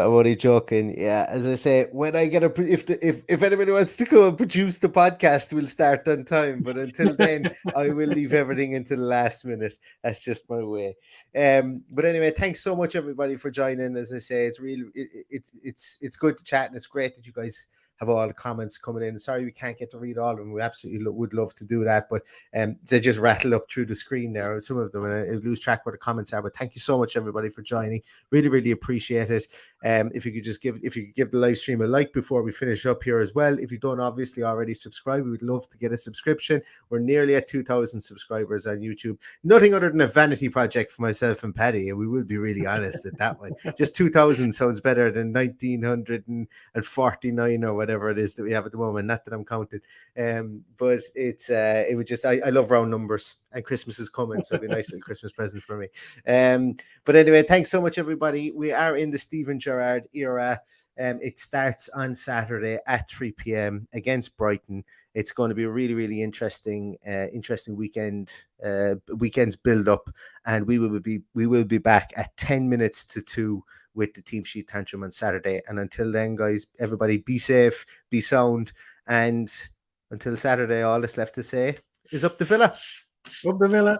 Yeah, as I say, when I get if anybody wants to go and produce the podcast, we'll start on time. But until then, I will leave everything into the last minute. That's just my way. But anyway, thanks so much, everybody, for joining. As I say, it's really it's good to chat, and it's great that you guys have all the comments coming in. Sorry we can't get to read all of them. We absolutely would love to do that, but they just rattle up through the screen there, some of them, and I lose track where the comments are. But thank you so much, everybody, for joining. Really, really appreciate it. If you could give the live stream a like before we finish up here as well. If you don't obviously already subscribe, we would love to get a subscription. We're nearly at 2,000 subscribers on YouTube. Nothing other than a vanity project for myself and Paddy. We will be really honest at that one. Just 2,000 sounds better than 1,949 or whatever it is that we have at the moment. Not that I'm counting, but it would just I love round numbers, and Christmas is coming, so it'd be a nice little Christmas present for me. But anyway, thanks so much, everybody. We are in the Steven Gerrard era. It starts on Saturday at 3 p.m. against Brighton. It's going to be a really, really interesting weekend's build up, and we will be back at 10 minutes to 2 with the team sheet tantrum on Saturday. And until then, guys, everybody be safe, be sound, and until Saturday, all that's left to say is up the Villa. Up the Villa.